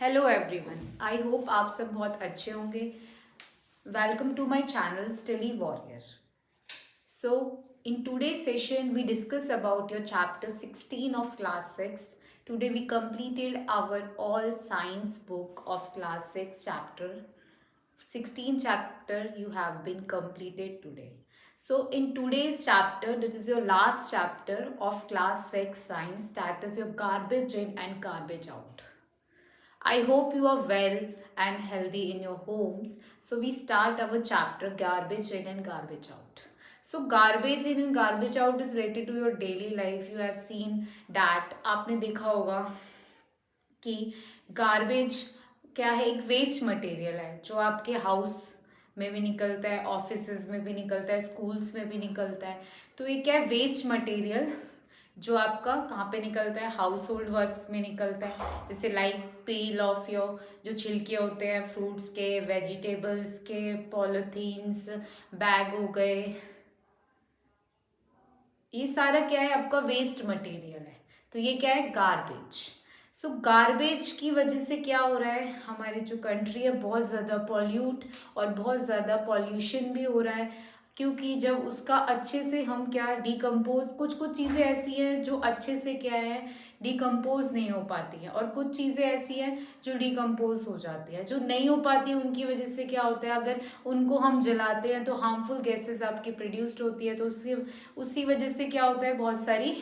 Hello everyone, I hope आप सब बहुत अच्छे होंगे. Welcome to my channel study warrior. So in today's session we discuss about your chapter 16 of class 6. Today we completed our all science book of class 6 chapter 16 chapter you have been completed today. So in today's chapter, that is your last chapter of class 6 science, that is your garbage in and garbage out. I hope you are well and healthy in your homes. So we start our chapter garbage in and garbage out. So garbage in and garbage out is related to your daily life. You have seen that आपने देखा होगा कि garbage क्या है, एक waste material है जो आपके हाउस में भी निकलता है, ऑफिसेज में भी निकलता है, स्कूल्स में भी निकलता है. तो ये क्या है, वेस्ट मटेरियल जो आपका कहाँ पे निकलता है, हाउस होल्ड वर्क्स में निकलता है. जैसे लाइक पील ऑफ योर जो छिलके होते हैं फ्रूट्स के, वेजिटेबल्स के, पॉलिथीन्स, बैग हो गए, ये सारा क्या है आपका वेस्ट मटेरियल है. तो ये क्या है, गार्बेज. सो गार्बेज की वजह से क्या हो रहा है, हमारी जो कंट्री है बहुत ज़्यादा पॉल्यूट और बहुत ज़्यादा पॉल्यूशन भी हो रहा है. क्योंकि जब उसका अच्छे से हम क्या डिकम्पोज, कुछ कुछ चीज़ें ऐसी हैं जो अच्छे से क्या है डिकम्पोज नहीं हो पाती हैं, और कुछ चीज़ें ऐसी हैं जो डिकम्पोज हो जाती हैं. जो नहीं हो पाती उनकी वजह से क्या होता है, अगर उनको हम जलाते हैं तो हार्मफुल गैसेस आपकी प्रोड्यूस्ड होती है. तो उससे उसी वजह से क्या होता है, बहुत सारी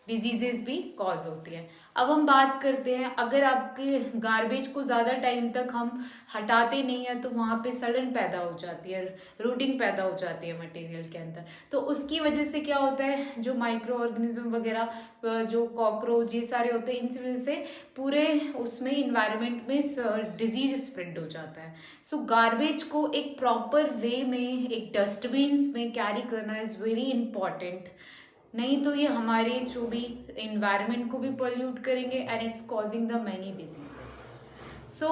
डिजीजेस भी कॉज होती है. अब हम बात करते हैं, अगर आपके गार्बेज को ज़्यादा टाइम तक हम हटाते नहीं हैं तो वहाँ पे सड़न पैदा हो जाती है, रूटिंग पैदा हो जाती है मटेरियल के अंदर. तो उसकी वजह से क्या होता है, जो माइक्रो ऑर्गेनिज्म वगैरह, जो कॉकरोच, ये सारे होते हैं, इनकी वजह से पूरे उसमें इन्वायरमेंट में डिजीज स्प्रेड हो जाता है. सो गार्बेज को एक प्रॉपर वे में, एक डस्टबिन्स में कैरी करना इज़ वेरी इंपॉर्टेंट. नहीं तो ये हमारे जो भी इन्वायरमेंट को भी पोल्यूट करेंगे and it's causing the many diseases. So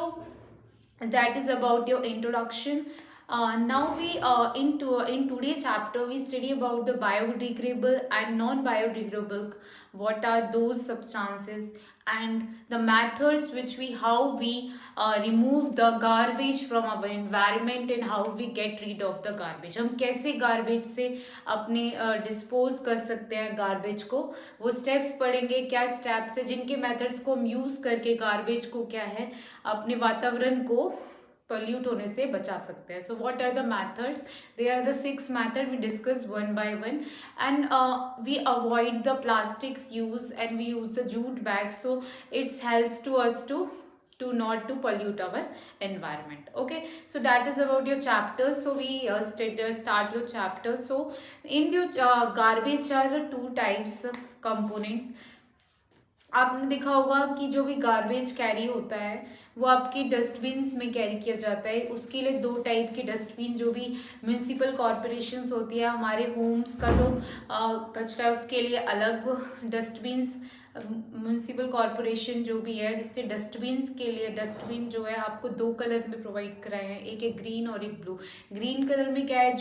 that is about your introduction. Now we in today's chapter we study about the biodegradable and non biodegradable, what are those substances, and the methods which we how we remove the garbage from our environment and how we get rid of the garbage. हम कैसे garbage से अपने dispose कर सकते हैं garbage को, वो steps पढ़ेंगे. क्या स्टेप्स है जिनके मेथड्स को हम यूज़ करके गार्बेज को क्या है अपने वातावरण को पोल्यूट होने से बचा सकते हैं. So what are the methods, they are the 6 method we discuss one by one. And we avoid the plastics use and we use the jute bag. So it's helps to us to not to pollute our environment. Okay, so that is about your chapter. So we start your chapter. So in your garbage are the two types components. आपने देखा होगा कि जो भी garbage carry होता है वो आपके डस्टबिन्स में कैरी किया जाता है. उसके लिए 2 टाइप की डस्टबिन, जो भी म्यूनिसिपल कॉरपोरेशंस होती है, हमारे होम्स का तो कचरा है उसके लिए अलग डस्टबिन्स. म्यूनिसिपल कॉरपोरेशन जो भी है, जिससे डस्टबिन्स के लिए डस्टबिन जो है आपको 2 कलर में प्रोवाइड कराए हैं, एक है ग्रीन और एक ब्लू. ग्रीन कलर में क्या है,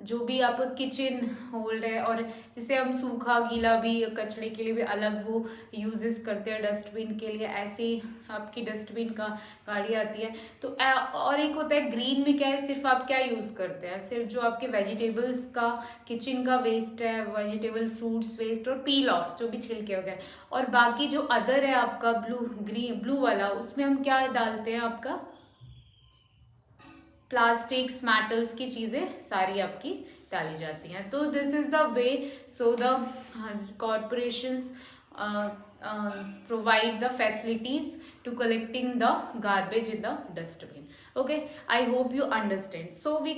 जो भी आपका किचन होल्ड है, और जिसे हम सूखा गीला भी कचरे के लिए भी अलग वो यूजेस करते हैं डस्टबिन के लिए. ऐसे ही आपकी डस्टबिन का गाड़ी आती है. तो और एक होता है ग्रीन में, क्या है सिर्फ आप क्या यूज़ करते हैं, सिर्फ जो आपके वेजिटेबल्स का किचन का वेस्ट है, वेजिटेबल फ्रूट्स वेस्ट और पील ऑफ जो भी छिलके वगैरह. और बाकी जो अदर है आपका ब्लू वाला, उसमें हम क्या डालते हैं, आपका प्लास्टिक्स, मेटल्स की चीज़ें सारी आपकी डाली जाती हैं. तो this is the way. So the corporations provide the facilities to collecting the garbage in the dustbin. Okay, I hope you understand. So we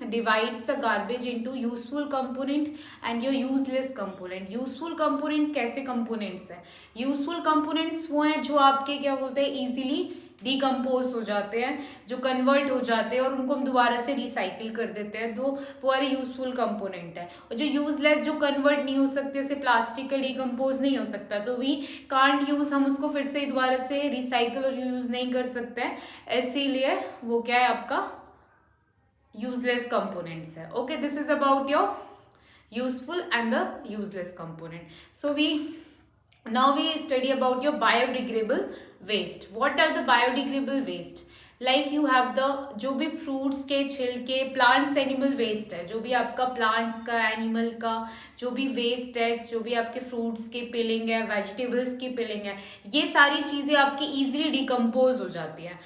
divides the garbage into useful component and your useless component. Useful component कैसे components हैं, useful components वो हैं जो आपके क्या बोलते हैं easily decompose हो जाते हैं, जो कन्वर्ट हो जाते हैं और उनको हम दोबारा से रिसाइकिल कर देते हैं. तो वो हमारे यूजफुल कंपोनेंट है. और जो यूजलेस, जो कन्वर्ट नहीं हो सकते, जैसे प्लास्टिक का डिकम्पोज नहीं हो सकता, तो वी कांट यूज, हम उसको फिर से दोबारा से रिसाइकिल और यूज नहीं कर सकते हैं. इसीलिए वो क्या है आपका यूजलेस कंपोनेंट्स है. Okay, this is about your useful and the useless component. So we Now we study about your biodegradable waste. What are the biodegradable waste? Like you have the जो भी फ्रूट्स के छिलके, plants animal waste है, जो भी आपका plants का, animal का जो भी वेस्ट है, जो भी आपके फ्रूट्स की पिलिंग है, वेजिटेबल्स की पिलिंग है, ये सारी चीज़ें आपकी इजीली डिकम्पोज हो जाती हैं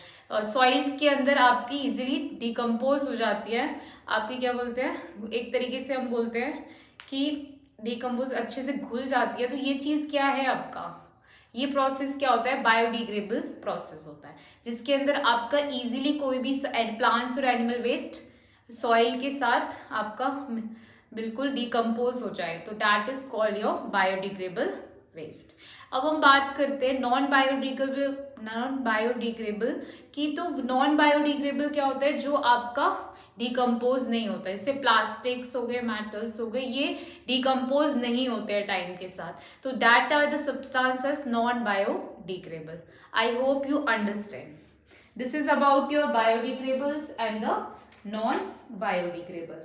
सॉइल्स के अंदर, आपकी इजीली डिकम्पोज हो जाती है। आपकी क्या बोलते हैं, एक तरीके से हम बोलते हैं कि डिकम्पोज अच्छे से घुल जाती है। तो ये चीज़ क्या है आपका, ये प्रोसेस क्या होता है, बायोडिग्रेडेबल प्रोसेस होता है, जिसके अंदर आपका इजीली कोई भी प्लांट्स और एनिमल वेस्ट सॉइल के साथ आपका बिल्कुल डिकम्पोज हो जाए, तो that is called your biodegradable waste. अब हम बात करते हैं नॉन बायोडिग्रेडेबल की। तो नॉन बायोडिग्रेडेबल क्या होता है, जो आपका डिकम्पोज नहीं होता है, जैसे प्लास्टिक्स हो गए, मेटल्स हो गए, ये डिकम्पोज नहीं होते हैं टाइम के साथ, तो that are the substances non biodegradable. I hope you understand. This is about your biodegradables and the non biodegradable.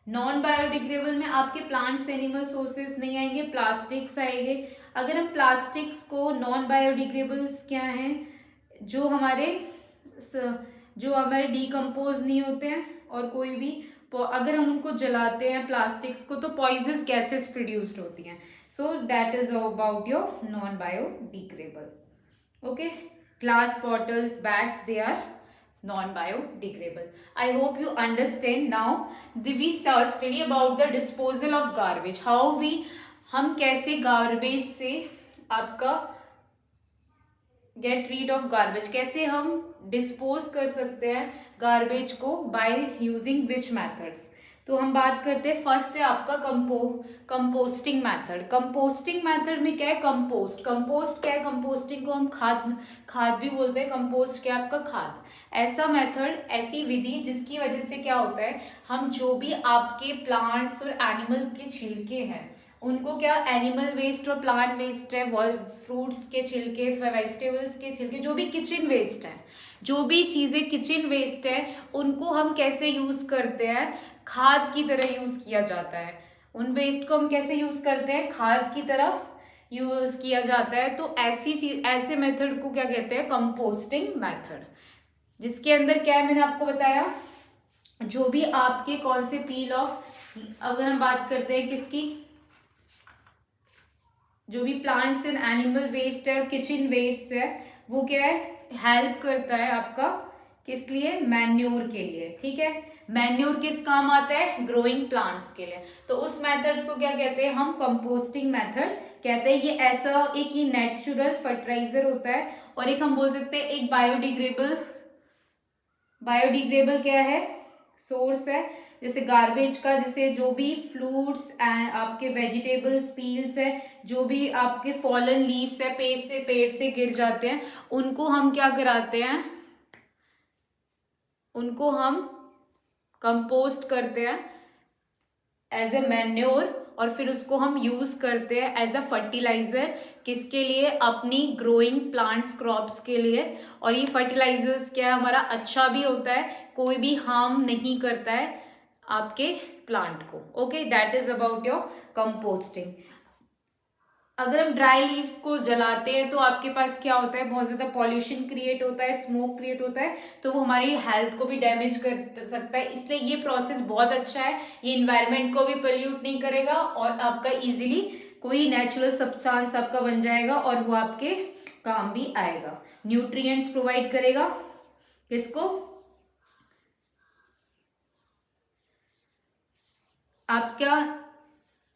Non biodegradable में आपके प्लांट्स एनिमल सोर्सेस नहीं आएंगे, प्लास्टिक्स आएंगे। अगर हम प्लास्टिक्स को, नॉन बायोडिग्रेडेबल्स क्या हैं, जो हमारे डिकम्पोज नहीं होते हैं, और कोई भी अगर हम उनको जलाते हैं प्लास्टिक्स को तो पॉइजनस गैसेस प्रोड्यूस्ड होती हैं। So that is about your non biodegradable. Okay, glass bottles, bags, they are non-biodegradable. I hope you understand now. We study about the disposal of garbage. हम कैसे गार्बेज से आपका get rid of garbage, कैसे हम dispose कर सकते हैं garbage को, बाय यूजिंग विच मेथड्स। तो हम बात करते हैं, फर्स्ट है आपका कंपोस्टिंग मेथड। कंपोस्टिंग मेथड में क्या है, कंपोस्ट क्या है, कंपोस्टिंग को हम खाद भी बोलते हैं। कंपोस्ट क्या है आपका, खाद। ऐसा मेथड, ऐसी विधि जिसकी वजह से क्या होता है, हम जो भी आपके प्लांट्स और एनिमल के छिलके हैं उनको, क्या एनिमल वेस्ट और प्लांट वेस्ट है, फ्रूट्स के छिलके, वेजिटेबल्स के छिलके, जो भी किचन वेस्ट है, जो भी चीज़ें किचन वेस्ट है, उनको हम कैसे यूज़ करते हैं, खाद की तरह यूज़ किया जाता है। उन वेस्ट को हम कैसे यूज़ करते हैं, खाद की तरह यूज़ किया जाता है। तो ऐसी चीज, ऐसे मेथड को क्या कहते हैं, कंपोस्टिंग मेथड, जिसके अंदर क्या है, मैंने आपको बताया, जो भी आपके कौन से पील ऑफ, अगर हम बात करते हैं किसकी, जो भी प्लांट्स एंड एनिमल वेस्ट है और किचन वेस्ट है, वो क्या है, हेल्प करता है आपका किस लिए, मैन्योर के लिए। ठीक है, मैन्योर किस काम आता है, ग्रोइंग प्लांट्स के लिए। तो उस मेथड्स को क्या कहते हैं, हम कंपोस्टिंग मेथड कहते हैं। ये ऐसा एक ही नेचुरल फर्टिलाइजर होता है, और एक हम बोल सकते हैं एक बायोडिग्रेडेबल क्या है, सोर्स है, जैसे गार्बेज का, जैसे जो भी फ्रूट्स एंड आपके वेजिटेबल्स पील्स है, जो भी आपके फॉलन लीव्स है, पेड़ से गिर जाते हैं, उनको हम क्या कराते हैं, उनको हम कंपोस्ट करते हैं एज ए मैन्योर, और फिर उसको हम यूज करते हैं एज अ फर्टिलाइजर, किसके लिए, अपनी ग्रोइंग प्लांट्स, क्रॉप्स के लिए। और ये फर्टिलाइजर्स क्या है, हमारा अच्छा भी होता है, कोई भी हार्म नहीं करता है आपके प्लांट को। Okay, that is about your composting. अगर हम ड्राई लीव्स को जलाते हैं तो आपके पास क्या होता है, बहुत ज़्यादा पॉल्यूशन क्रिएट होता है, स्मोक क्रिएट होता है, तो वो हमारी हेल्थ को भी डैमेज कर सकता है। इसलिए ये प्रोसेस बहुत अच्छा है, ये इन्वायरमेंट को भी पोल्यूट नहीं करेगा, और आपका इजीली कोई नेचुरल सब्सटेंस आपका बन जाएगा, और वो आपके काम भी आएगा, न्यूट्रिएंट्स प्रोवाइड करेगा किसको, आपका।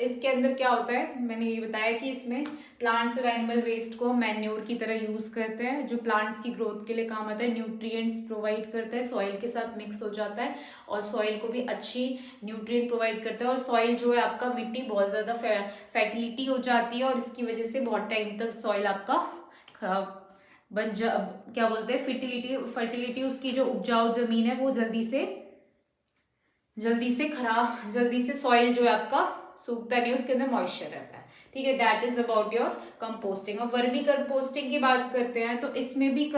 इसके अंदर क्या होता है, मैंने ये बताया कि इसमें प्लांट्स और एनिमल वेस्ट को हम मैन्योर की तरह यूज़ करते हैं, जो प्लांट्स की ग्रोथ के लिए काम आता है, न्यूट्रिएंट्स प्रोवाइड करता है, सॉइल के साथ मिक्स हो जाता है, और सॉइल को भी अच्छी न्यूट्रिएंट प्रोवाइड करता है। और सॉइल जो है आपका, मिट्टी बहुत ज़्यादा फर्टिलिटी हो जाती है, और इसकी वजह से बहुत टाइम तक सॉइल आपका क्या बोलते हैं, फर्टिलिटी उसकी जो उपजाऊ जमीन है वो जल्दी से सॉइल जो है आपका सूखता नहीं, उसके अंदर मॉइस्चर रहता है। ठीक है। That is about your composting. और वर्मी कंपोस्टिंग की बात करते हैं तो इसमें भी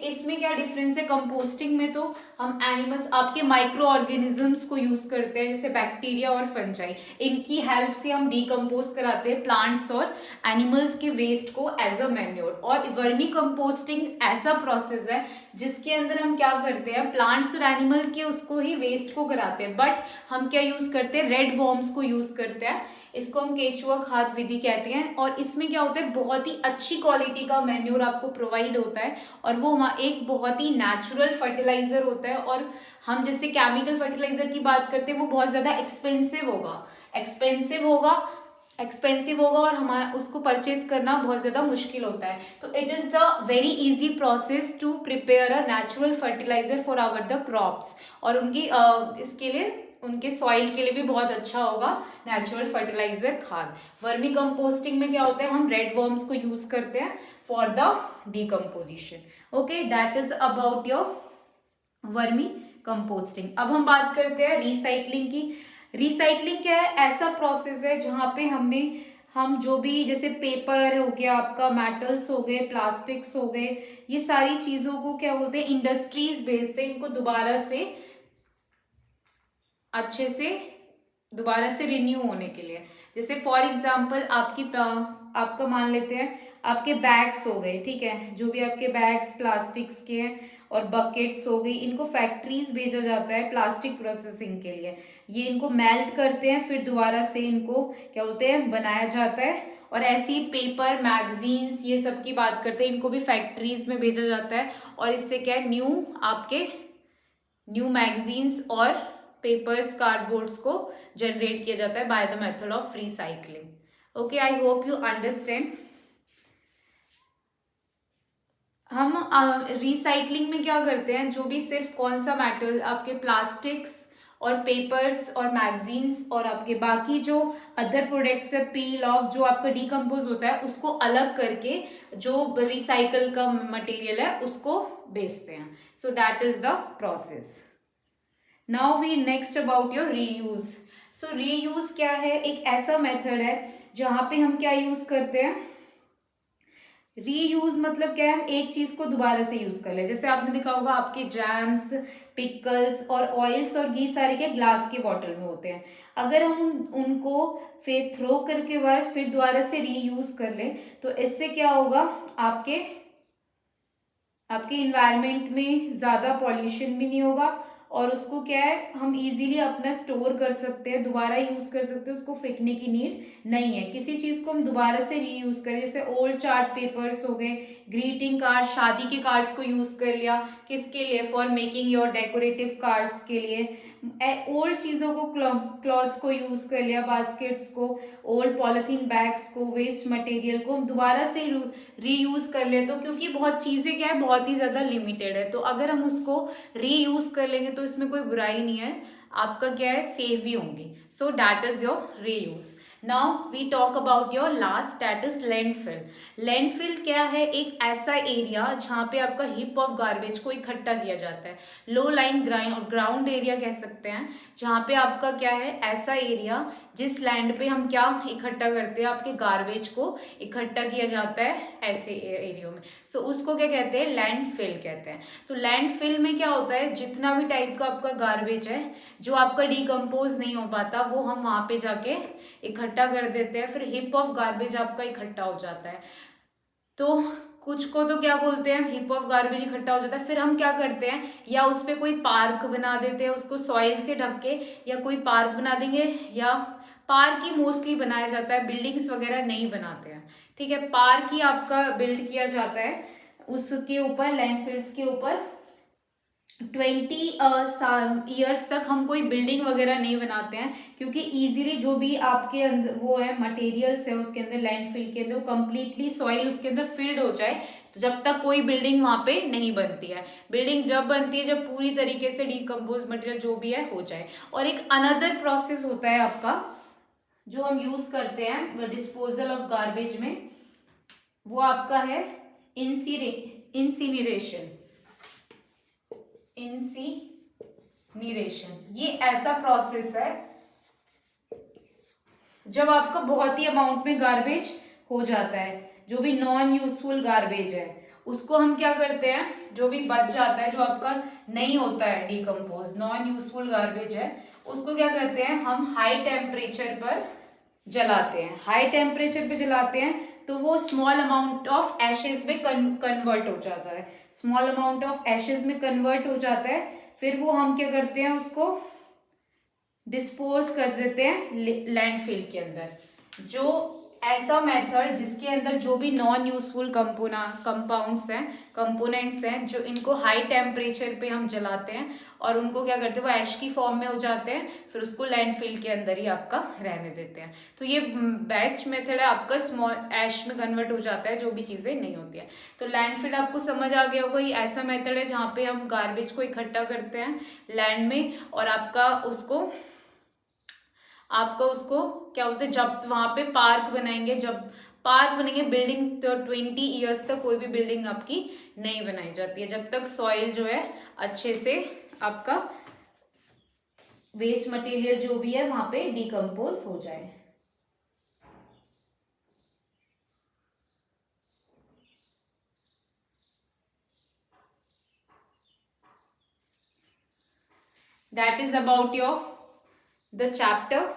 इसमें क्या डिफरेंस है। कंपोस्टिंग में तो हम एनिमल्स, आपके माइक्रो ऑर्गेनिजम्स को यूज करते हैं, जैसे बैक्टीरिया और फंजाई, इनकी हेल्प से हम डीकम्पोज कराते हैं प्लांट्स और एनिमल्स के वेस्ट को एज अ मैन्योर। और वर्मी कंपोस्टिंग ऐसा प्रोसेस है जिसके अंदर हम क्या करते हैं, प्लांट्स और एनिमल के उसको ही वेस्ट को कराते हैं, बट हम क्या यूज करते हैं, रेड वॉर्म्स को यूज करते हैं। इसको हम केचुआ खाद विधि कहते हैं। और इसमें क्या होता है, बहुत ही अच्छी क्वालिटी का मैन्योर आपको प्रोवाइड होता है, और वो एक बहुत ही नेचुरल फर्टिलाइजर होता है। और हम जैसे केमिकल फर्टिलाइजर की बात करते हैं, वो बहुत ज्यादा एक्सपेंसिव होगा और हमारा उसको परचेज करना बहुत ज्यादा मुश्किल होता है। तो it is the very easy process to prepare a natural fertiliser for our the crops. और उनकी इसके लिए, उनके सॉइल के लिए भी बहुत अच्छा होगा नेचुरल फर्टिलाइजर खाद। वर्मी कंपोस्टिंग में क्या होता है, हम रेड वर्म्स को यूज करते हैं for the decomposition. Okay, that is about your vermi composting. अब हम बात करते हैं रिसाइकलिंग की। रिसाइकलिंग क्या है, ऐसा प्रोसेस है जहां पे हम जो भी, जैसे पेपर हो गया आपका, मेटल्स हो गए, प्लास्टिक्स हो गए, ये सारी चीजों को क्या बोलते हैं, इंडस्ट्रीज भेजते हैं इनको अच्छे से दोबारा से रिन्यू होने के लिए। जैसे फॉर एग्जांपल आपका मान लेते हैं, आपके बैग्स हो गए, ठीक है, जो भी आपके बैग्स प्लास्टिक्स के हैं, और बकेट्स हो गई, इनको फैक्ट्रीज भेजा जाता है प्लास्टिक प्रोसेसिंग के लिए। ये इनको मेल्ट करते हैं, फिर दोबारा से इनको क्या बोलते हैं, बनाया जाता है। और ऐसी पेपर, मैगजीन्स, ये सब की बात करते हैं, इनको भी फैक्ट्रीज में भेजा जाता है। और इससे क्या है, न्यू मैगजीन्स और पेपर्स, कार्डबोर्ड्स को जनरेट किया जाता है by the method of recycling. Okay, I hope you understand. हम रिसाइकलिंग में क्या करते हैं, जो भी सिर्फ कौन सा मेटल, आपके प्लास्टिक्स और पेपर्स और मैगजीन्स और आपके बाकी जो अदर प्रोडक्ट्स है, पील ऑफ, जो आपका डीकम्पोज होता है, उसको अलग करके जो रिसाइकल का मटेरियल है उसको बेचते हैं। So that is the process. Now we next about your reuse. So reuse क्या है, एक ऐसा मेथड है जहां पे हम क्या यूज करते हैं, रीयूज मतलब क्या है, हम एक चीज को दोबारा से यूज कर ले। जैसे आपने देखा होगा, आपके जैम्स, पिकल्स और ऑयल्स और घी सारे के ग्लास के बॉटल में होते हैं। अगर हम उनको फिर थ्रो करके बाद फिर दोबारा से रीयूज कर ले, तो इससे क्या होगा, आपके इन्वायरमेंट में ज्यादा पॉल्यूशन भी नहीं होगा, और उसको क्या है, हम इजीली अपना स्टोर कर सकते हैं, दोबारा यूज कर सकते हैं, उसको फेंकने की नीड नहीं है। किसी चीज को हम दोबारा से रीयूज करें, जैसे ओल्ड चार्ट पेपर्स हो गए, ग्रीटिंग कार्ड, शादी के कार्ड्स को यूज कर लिया, किसके लिए, for making your decorative cards के लिए। ओल्ड चीजों को, क्लॉथ्स को यूज कर लिया, बास्केट्स को, ओल्ड पॉलिथीन बैग्स को, वेस्ट मटेरियल को हम दोबारा से रीयूज कर ले। तो क्योंकि बहुत चीजें क्या है, बहुत ही ज्यादा लिमिटेड है, तो अगर हम उसको रीयूज कर लेंगे तो इसमें कोई बुराई नहीं है, आपका क्या है, सेव भी होंगी। So that is your reuse. Now we talk about your last, that is landfill. Landfill क्या है, एक ऐसा एरिया जहाँ पे आपका हिप ऑफ गार्बेज को इकट्ठा किया जाता है। लो लाइन ग्राउंड एरिया कह सकते हैं, जहाँ पे आपका क्या है, ऐसा एरिया जिस लैंड पे हम क्या इकट्ठा करते हैं, आपके गार्बेज को इकट्ठा किया जाता है ऐसे एरियो में। सो उसको क्या कहते हैं, लैंडफिल कहते हैं। तो लैंडफिल में क्या होता है, जितना भी टाइप का आपका गार्बेज है जो आपका डीकम्पोज नहीं हो पाता, वो हम वहां पे जाके इकट्ठा कर देते हैं, फिर हिप ऑफ गार्बेज आपका इकट्ठा हो जाता है। तो कुछ को तो क्या बोलते हैं, हिप ऑफ गार्बेज इकट्ठा हो जाता है, फिर हम क्या करते हैं, या उस पर कोई पार्क बना देते हैं उसको सॉइल से ढक के, या कोई पार्क बना देंगे, या पार्क ही मोस्टली बनाया जाता है, बिल्डिंग्स वगैरह नहीं बनाते हैं, ठीक है, पार्क ही आपका बिल्ड किया जाता है उसके ऊपर, लैंडफिल्स के ऊपर। 20 ईयर्स तक हम कोई बिल्डिंग वगैरह नहीं बनाते हैं, क्योंकि इजीली जो भी आपके अंदर वो है मटेरियल्स है उसके अंदर, लैंडफिल के अंदर, वो कंप्लीटली सॉइल उसके अंदर फिल्ड हो जाए, तो जब तक कोई बिल्डिंग वहां पे नहीं बनती है। बिल्डिंग जब बनती है जब पूरी तरीके से डीकम्पोज मटेरियल जो भी है हो जाए। और एक अनदर प्रोसेस होता है आपका जो हम यूज करते हैं डिस्पोजल ऑफ गार्बेज में, वो आपका है इंसिनरेशन। ये ऐसा प्रोसेस है जब आपका बहुत ही अमाउंट में गार्बेज हो जाता है, जो भी नॉन यूजफुल गार्बेज है उसको हम क्या करते हैं, जो भी बच जाता है, जो आपका नहीं होता है डिकम्पोज, नॉन यूजफुल गार्बेज है, उसको क्या करते हैं हम हाई टेम्परेचर पर जलाते हैं। हाई टेम्परेचर पे जलाते हैं तो वो स्मॉल अमाउंट ऑफ एशेज में कन्वर्ट हो जाता है, स्मॉल अमाउंट ऑफ एशेज में कन्वर्ट हो जाता है। फिर वो हम क्या करते हैं, उसको डिस्पोज कर देते हैं लैंडफिल के अंदर। जो ऐसा मेथड जिसके अंदर जो भी नॉन यूजफुल कंपोनेंट्स हैं जो इनको हाई टेम्परेचर पे हम जलाते हैं और उनको क्या करते हैं, वो ऐश की फॉर्म में हो जाते हैं, फिर उसको लैंडफिल के अंदर ही आपका रहने देते हैं। तो ये बेस्ट मेथड है, आपका स्मॉल ऐश में कन्वर्ट हो जाता है जो भी चीज़ें नहीं होती है। तो लैंडफिल आपको समझ आ गया होगा, ये ऐसा मेथड है जहाँ पे हम गार्बेज को इकट्ठा करते हैं लैंड में और आपका उसको क्या बोलते हैं, जब वहां पे पार्क बनाएंगे, जब पार्क बनेंगे, बिल्डिंग तो 20 ईयर्स तक कोई भी बिल्डिंग आपकी नहीं बनाई जाती है जब तक सॉइल जो है अच्छे से आपका वेस्ट मटेरियल जो भी है वहां पे डिकम्पोज हो जाए। That is about your the chapter.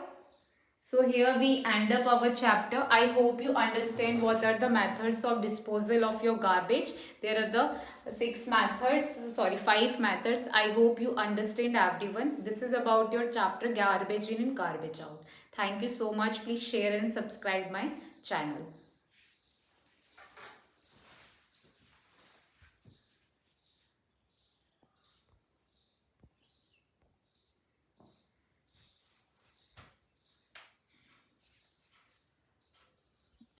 So here we end up our chapter. I hope you understand what are the methods of disposal of your garbage. There are the 5 methods. I hope you understand everyone. This is about your chapter garbage in and garbage out. Thank you so much. Please share and subscribe my channel.